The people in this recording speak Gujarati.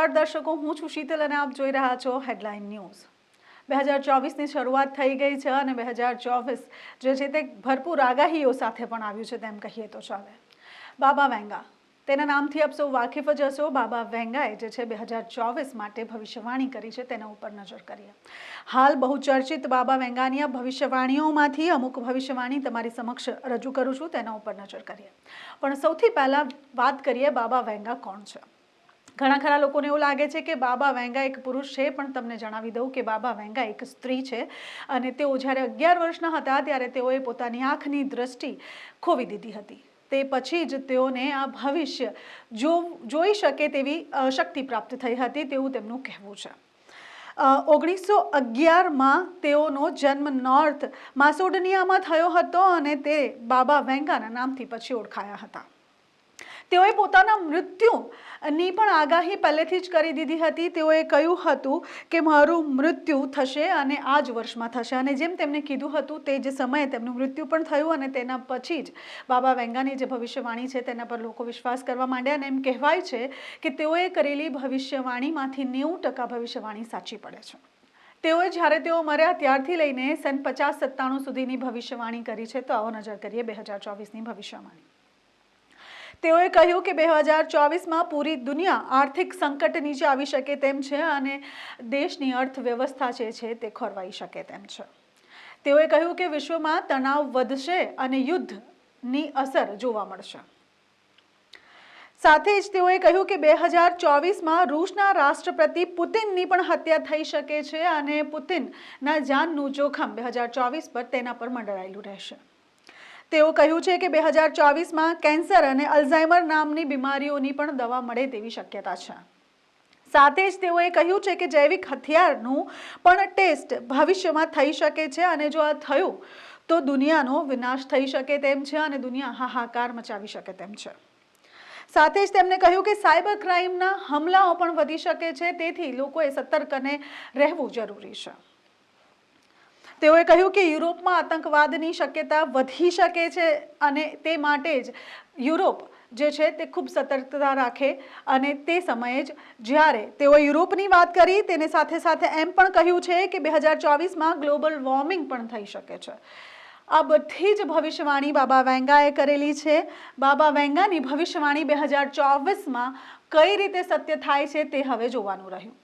નમસ્કાર દર્શકો, હું છું શીતલ અને આપ જોઈ રહ્યા છો હેડલાઇન ન્યૂઝ। 2024ની શરૂઆત થઈ ગઈ છે અને 2024 જે છે તે ભરપૂર આગાહીઓ સાથે પણ આવ્યું છે તેમ કહીએ તો ચાલે। બાબા વેંગા તેના નામથી આપ સૌ વાકેફ જ હશો। બાબા વેંગાએ જે છે 2024 માટે ભવિષ્યવાણી કરી છે તેના ઉપર નજર કરીએ। હાલ બહુ ચર્ચિત બાબા વેંગાની આ ભવિષ્યવાણીઓમાંથી અમુક ભવિષ્યવાણી તમારી સમક્ષ રજૂ કરું છું, તેના ઉપર નજર કરીએ। પણ સૌથી પહેલા વાત કરીએ બાબા વેંગા કોણ છે। ઘણા ખરા લોકોને એવું લાગે છે કે બાબા વેંગા એક પુરુષ છે, પણ તમને જણાવી દઉં કે બાબા વેંગા એક સ્ત્રી છે અને તેઓ જ્યારે 11 વર્ષના હતા ત્યારે તેઓએ પોતાની આંખની દ્રષ્ટિ ખોવી દીધી હતી। તે પછી જ તેઓને આ ભવિષ્ય જોઈ શકે તેવી શક્તિ પ્રાપ્ત થઈ હતી તેવું તેમનું કહેવું છે। 1911માં તેઓનો જન્મ નોર્થ માસેડોનિયામાં થયો હતો અને તે બાબા વેંગાના નામથી પછી ઓળખાયા હતા। તેઓએ પોતાના મૃત્યુની પણ આગાહી પહેલેથી જ કરી દીધી હતી। તેઓએ કહ્યું હતું કે મારું મૃત્યુ થશે અને આ જ વર્ષમાં થશે, અને જેમ તેમણે કીધું હતું તે જ સમયે તેમનું મૃત્યુ પણ થયું અને તેના પછી જ બાબા વેંગાની જે ભવિષ્યવાણી છે તેના પર લોકો વિશ્વાસ કરવા માંડ્યા અને એમ કહેવાય છે કે તેઓએ કરેલી ભવિષ્યવાણીમાંથી 90% ભવિષ્યવાણી સાચી પડે છે। તેઓએ જ્યારે તેઓ મર્યા ત્યારથી લઈને સન 50-97 સુધીની ભવિષ્યવાણી કરી છે। તો આવો નજર કરીએ 2024ની ભવિષ્યવાણી। તેઓએ કહ્યું કે 2024માં પૂરી દુનિયા આર્થિક સંકટ નીચે આવી શકે તેમ છે અને દેશની અર્થવ્યવસ્થા જે છે તે ખોરવાઈ શકે તેમ છે। તેઓએ કહ્યું કે વિશ્વમાં તણાવ વધશે અને યુદ્ધની અસર જોવા મળશે। સાથે જ તેઓએ કહ્યું કે 2024માં રૂસના રાષ્ટ્રપતિ પુતિનની પણ હત્યા થઈ શકે છે અને પુતિનના જાનનું જોખમ 2024 પર તેના પર મંડરાયેલું રહેશે। તેઓ કહ્યું છે કે 2024માં કેન્સર અને અલ્ઝાઇમર નામની બીમારીઓની પણ દવા મળે તેવી શક્યતા છે। સાથે જ તેઓએ કહ્યું છે કે જૈવિક હથિયારનું પણ ટેસ્ટ ભવિષ્યમાં થઈ શકે છે અને જો આ થયું તો દુનિયાનો વિનાશ થઈ શકે તેમ છે અને દુનિયા હાહાકાર મચાવી શકે તેમ છે। સાથે જ તેમણે કહ્યું કે સાયબર ક્રાઇમના હુમલાઓ પણ વધી શકે છે, તેથી લોકોએ સતર્ક અને રહેવું જરૂરી છે। તેઓએ કહ્યું કે યુરોપમાં આતંકવાદની શક્યતા વધી શકે છે અને તે માટે જ યુરોપ જે છે તે ખૂબ સતર્કતા રાખે અને તે સમયે જ જ્યારે તેઓ યુરોપની વાત કરી તેને સાથે સાથે એમ પણ કહ્યું છે કે 2024માં ગ્લોબલ વોર્મિંગ પણ થઈ શકે છે। આ બધી જ ભવિષ્યવાણી બાબા વેંગાએ કરેલી છે। બાબા વેંગાની ભવિષ્યવાણી 2024માં કઈ રીતે સત્ય થાય છે તે હવે જોવાનું રહ્યું।